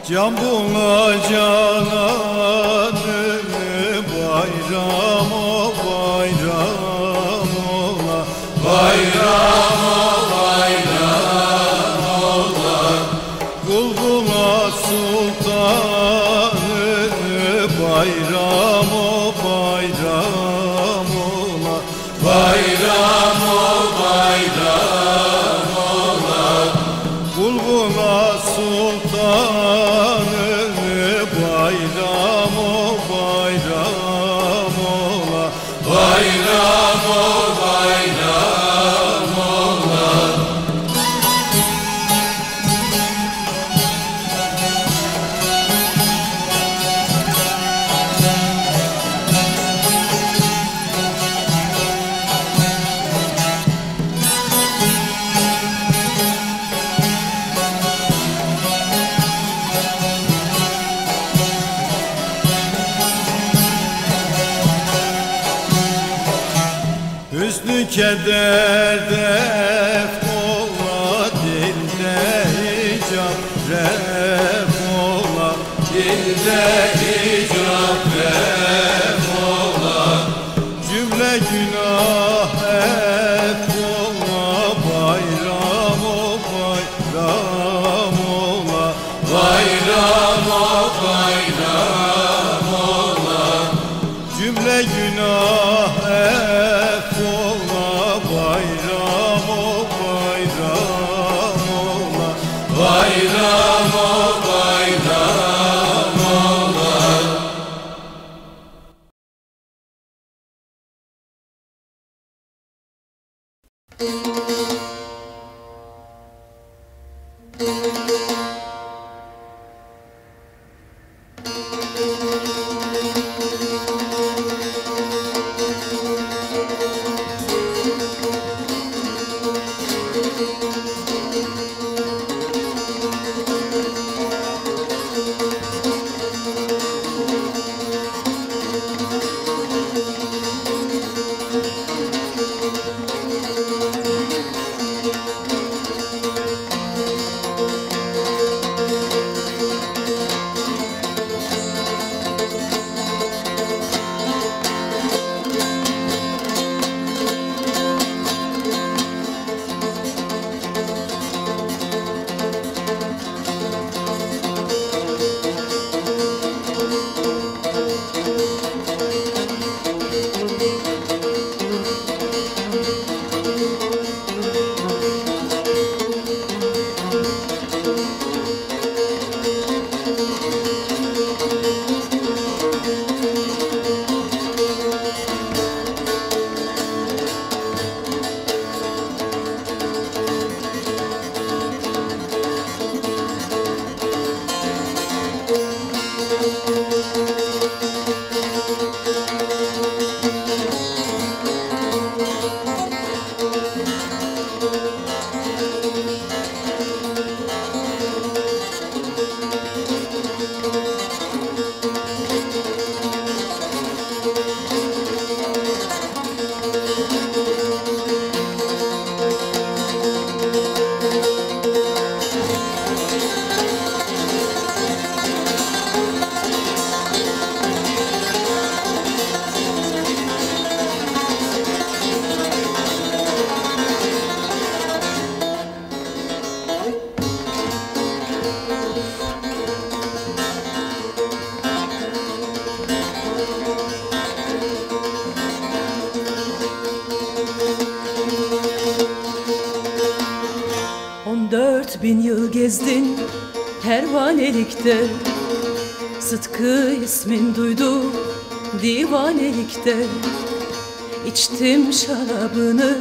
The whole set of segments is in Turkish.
Can bulacağını bayram o bayram ola. Bayram o bayram ola. Bulbula sultanı bayram o bayram ola. Bayram o bayram ola. Bulbula sultanı bayram o bayram ola. Bayram o bayram ola. Hüznü keder def ola, dilde hicap ref ola. Dilde hicap ref ola. Cümle günah hep ola. Bayram o bayram ola. Bayram o bayram ola. Cümle günah hep ola. Bayram o bayram ola. Bayram o bayram ola. Bin yıl gezdin pervanelikte, Sıtkı ismin duydu divanelikte. İçtim şarabını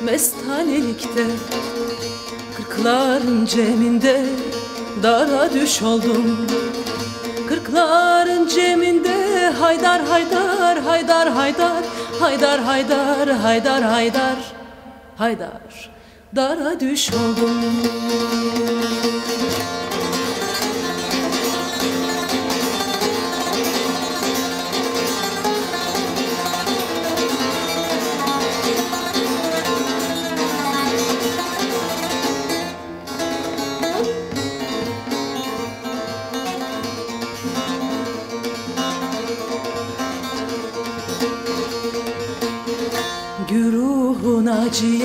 mestanelikte, kırkların ceminde dara düş oldum. Kırkların ceminde haydar haydar haydar haydar haydar haydar haydar haydar haydar dara düş oldum.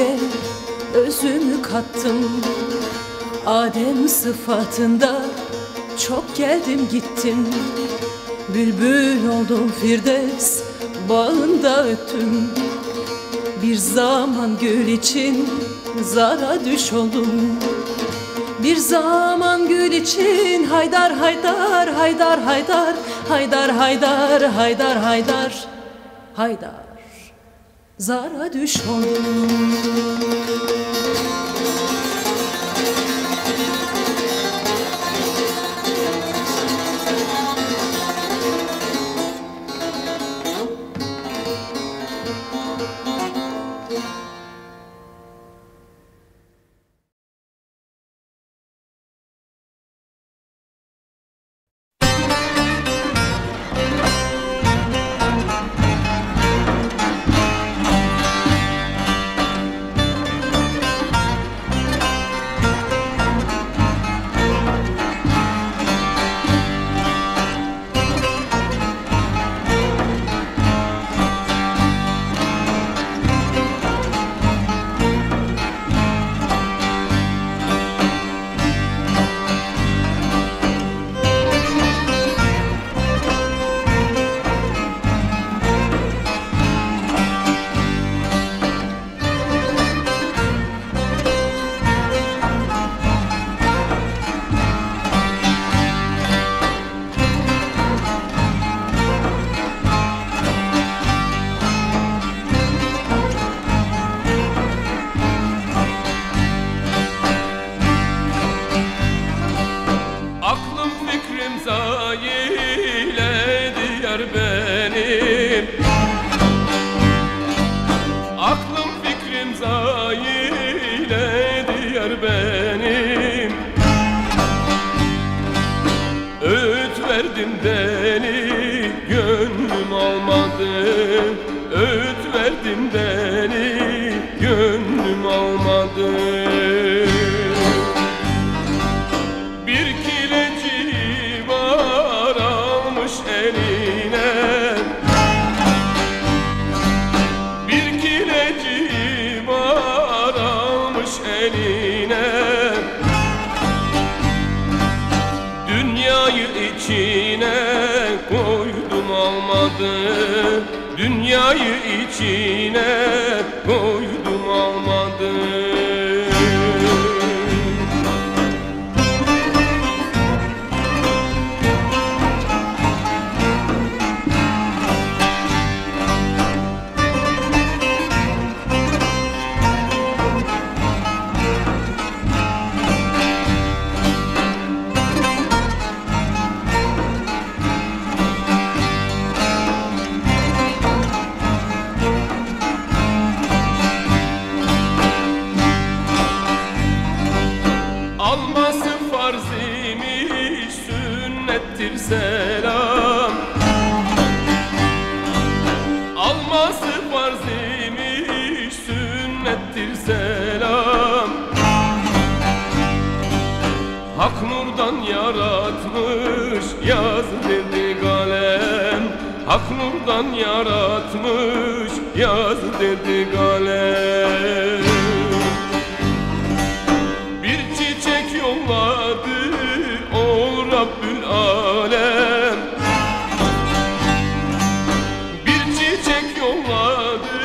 sevgiye özümü kattım. Adem sıfatında çok geldim gittim. Bülbül oldum Firdevs bağında öttüm. Bir zaman gül için zara düş oldum. Bir zaman gül için haydar haydar haydar haydar haydar haydar haydar haydar haydar zara düş oldum. Dünyayı içine koydum almadı. Selam alması farz imiş, sünnettir selam. Hak nurdan yaratmış, yaz dedi kalem. Hak nurdan yaratmış, yaz dedi kalem. Bir çiçek yolladı o Rabbül Alem. Bir çiçek yolladı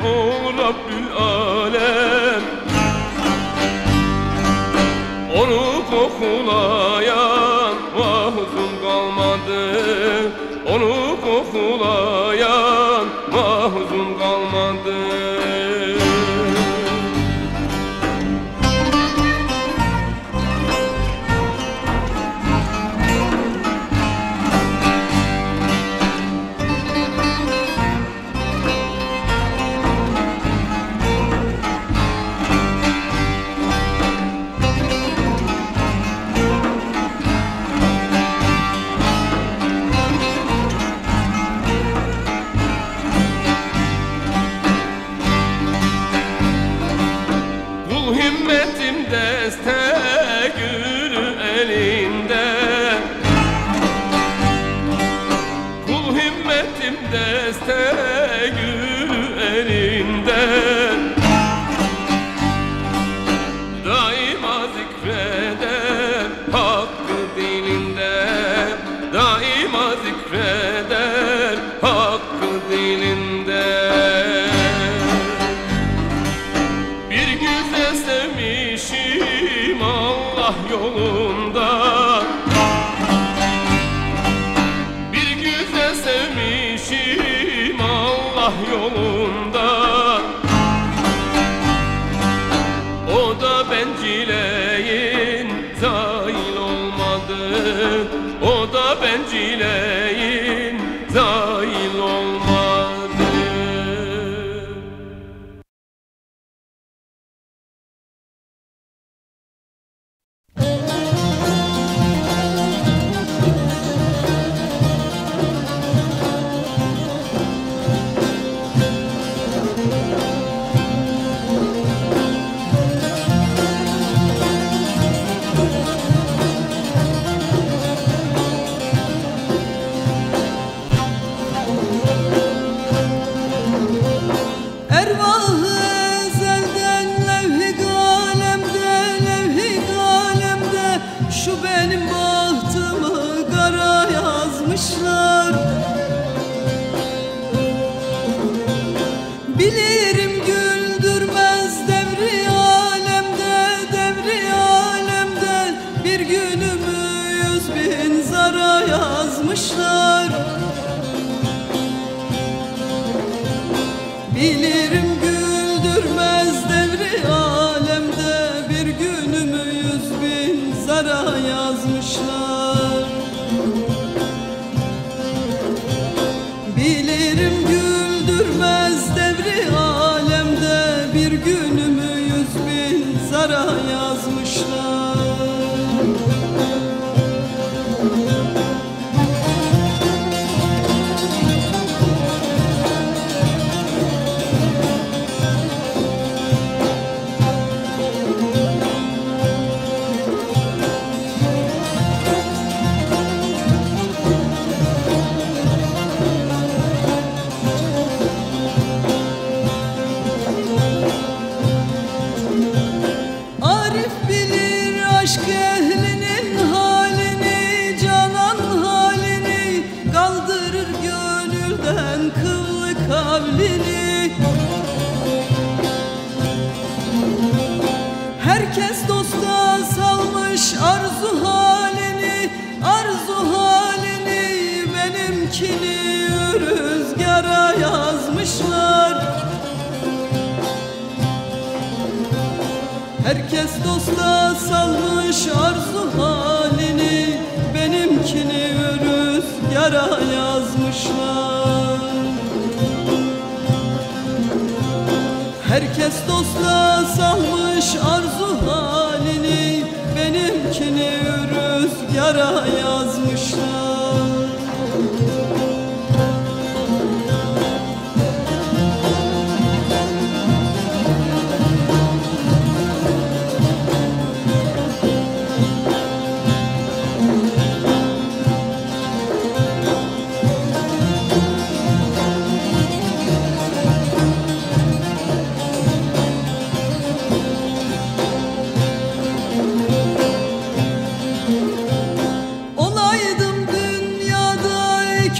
o Rabbül Alem. Onu kokulayan mahzun kalmadı. Onu kokulayan mahzun kalmadı. Deste gülü elinde, kul himmetim deste gülü elinde. güzel sevmişim Allah yolunda. Bir güzel sevmişim Allah yolunda. O da bencileyin zail olmadı. O da bencileyin zail olmadı. Bilirim güldürmez devri alemde, devri alemde bir günümü 100.000 zara yazmışlar. Bilirim güldürmez devri alemde bir günümü 100.000 zara yazmışlar. Bilirim güldürmez devri alemde bir günümü 100.000 zara yazmışlar. Aşk ehlinin halini, canan halini, kaldırır gönülden kıllı kavlini. Herkes dosta salmış arzu halini, arzu halini, benimkini rüzgara yazmışlar. Herkes dosta salmış arzu halini, benimkini rüzgara yazmışlar. Herkes dosta salmış arzu halini, benimkini rüzgara yazmışlar.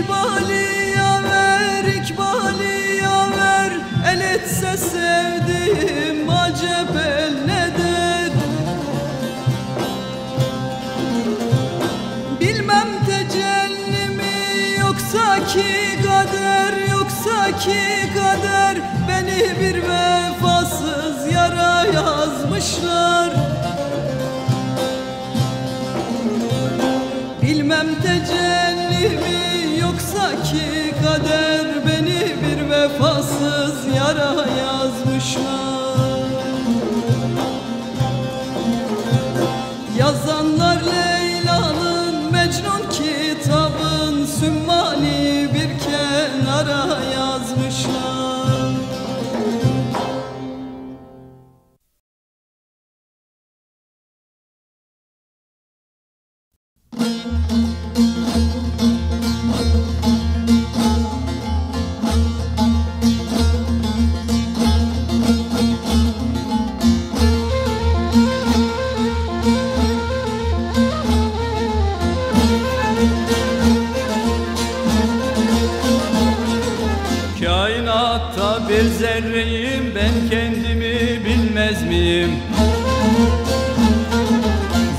İkbali yaver, ikbali yaver, el etse sevdiğim acep el nedir? Bilmem tecelli mi yoksa ki kader, yoksa ki kader, beni bir vefasız yara yazmışlar. Bilmem tecelli mi yoksa ki kader, beni bir vefasız yara yazmışlar. Yazanlar Leyla'nın Mecnun kitabın sümmani bir kenara yazmışlar. bilmez miyim?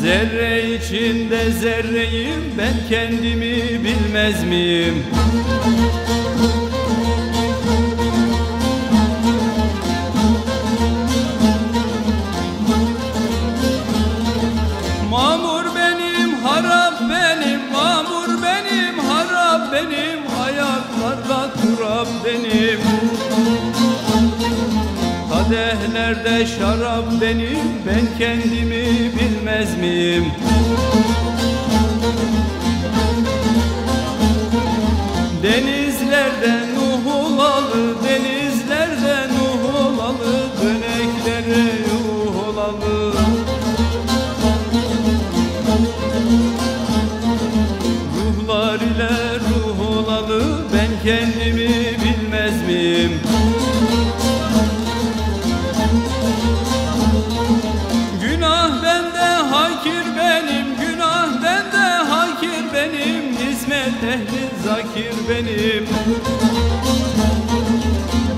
Zerre içinde zerreyim, ben kendimi bilmez miyim? Mamur benim, harap benim, mamur benim, harap benim, ayaklarda turap benim. Kadehlerde şarap benim, ben kendimi bilmez miyim? Denizlerde Nuh olalı, denizlerde Nuh olalı, döneklere yuh olalı. Ruhlar ile ruh olalı, ben kendimi bilmez miyim? Günah bende, hakir benim, günah bende, hakir benim, hizmet ehli zakir benim.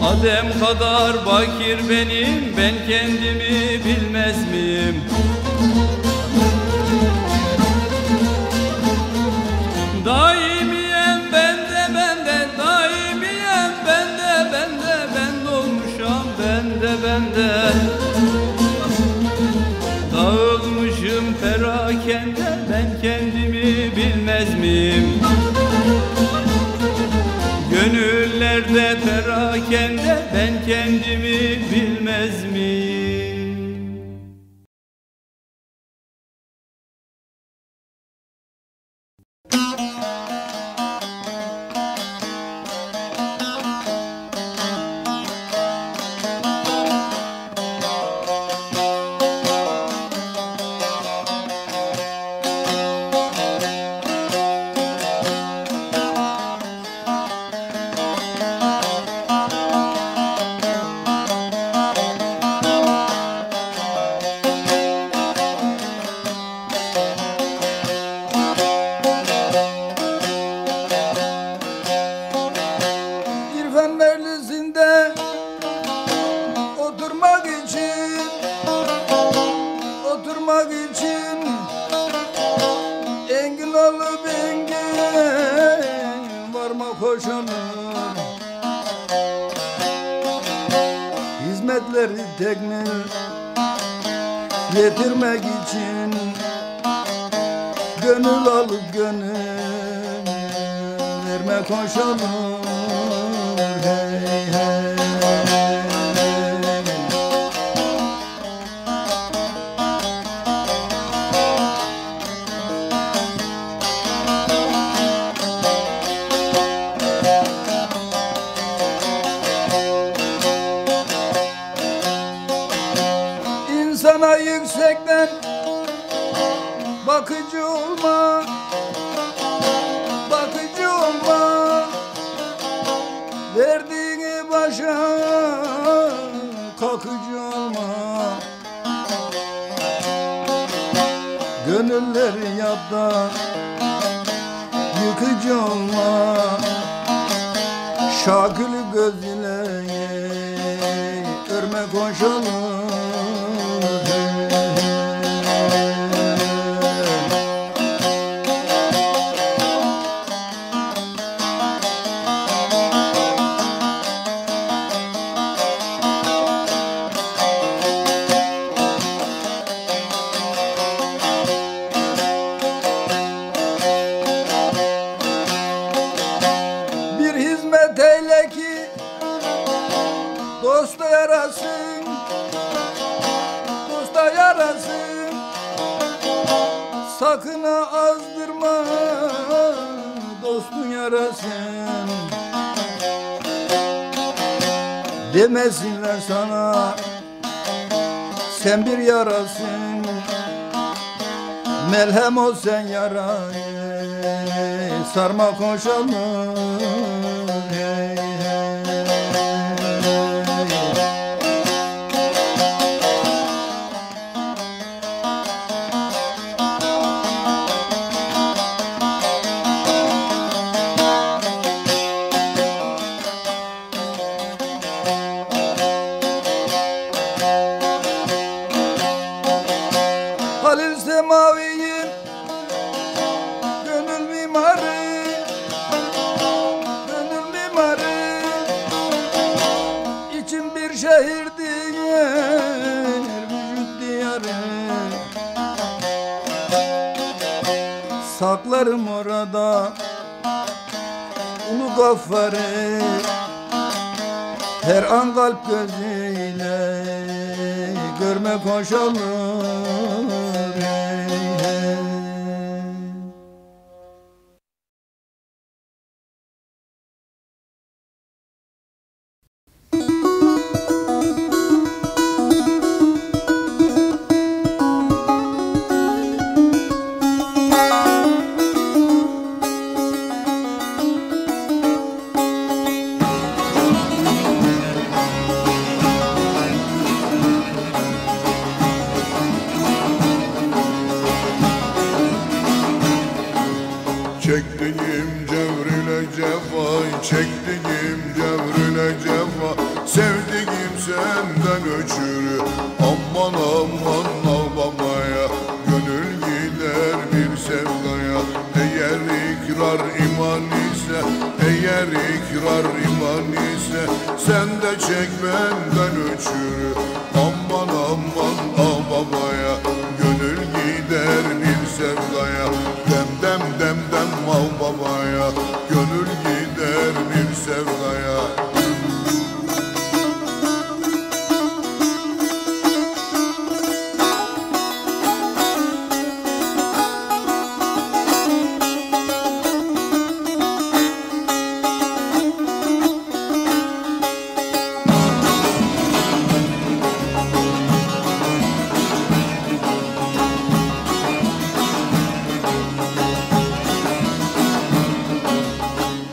Adem kadar bakir benim, ben kendimi bilmez miyim? Daimiyem bende, bende, daimiyem bende, bende, ben olmuşam bende, bende. Dağılmışım perakende, ben kendimi bilmez miyim? Gönüllerde perakende, ben kendimi bilmez miyim? Hizmetleri tekmil getirmek için gönül alıp gönül verme koşalım. Hey hey. İnsana yüksekten bakıcı olma, bakıcı olma, verdiğini başa kakıcı olma. Gönülleri yap da yıkıcı olma, şakülü göz ile örme koşalım. Bir hizmet eyle ki dosta yarasın, dosta yarasın. Sakın ha azdırma dostun yarasın. Demesinler sana sen bir yarasın, melhem ol sen yarayı, sarma koşalım. Hey, hey. yarı saklarım orada ulu gaffarı her an kalp gözüyle görmek hoş olur hey. Çektiğim cevrile cefa, çektiğim cevrile cefa, sevdiğim senden ötürü. Aman aman babaya, gönül gider bir sevdaya. Eğer ikrar iman ise, eğer ikrar iman ise, sen de çek benden ötürü. Aman aman babaya, gönül gider bir sevdaya. Dem dem dem dem babaya, gönül gider bir sevdaya.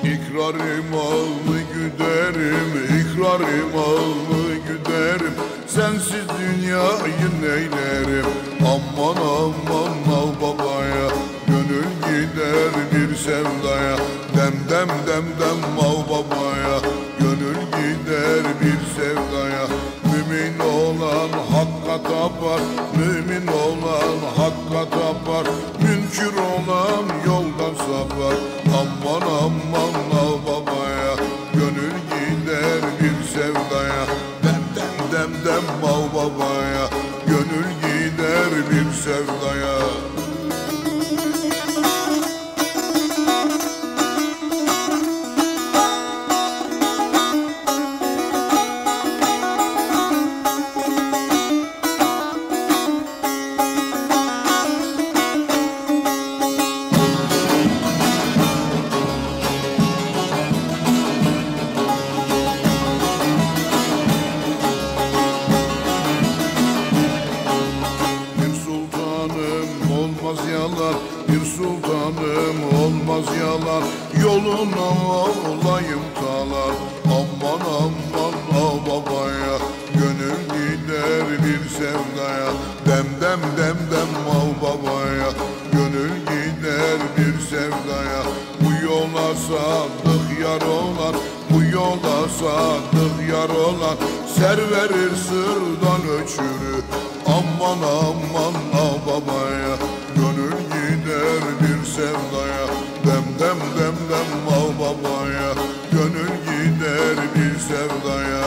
İkrarım allı güderim, ikrarım allı güderim, sensiz dünyayı neylerim. Aman aman babaya, gönül gider bir sevdaya. Dem dem dem dem babaya, gönül gider bir sevdaya. Mümin olan hakka tapar, mümin olan hakka tapar, münkür olan yoldan sapar. Aman aman babaya, gönül gider bir sevdaya. Dem dem dem dem babaya, gönül gider bir sevdaya. Bir sultanım olmaz yalan, yoluna olayım talan. Aman aman babaya, gönül gider bir sevdaya. Dem dem dem dem babaya, gönül gider bir sevdaya. Bu yola sadık yar olan, bu yola sadık yar olan, ser verir sırdan öçürü. Aman aman babaya, gönül gider bir sevdaya. Dem dem dem dem babaya, gönül gider bir sevdaya.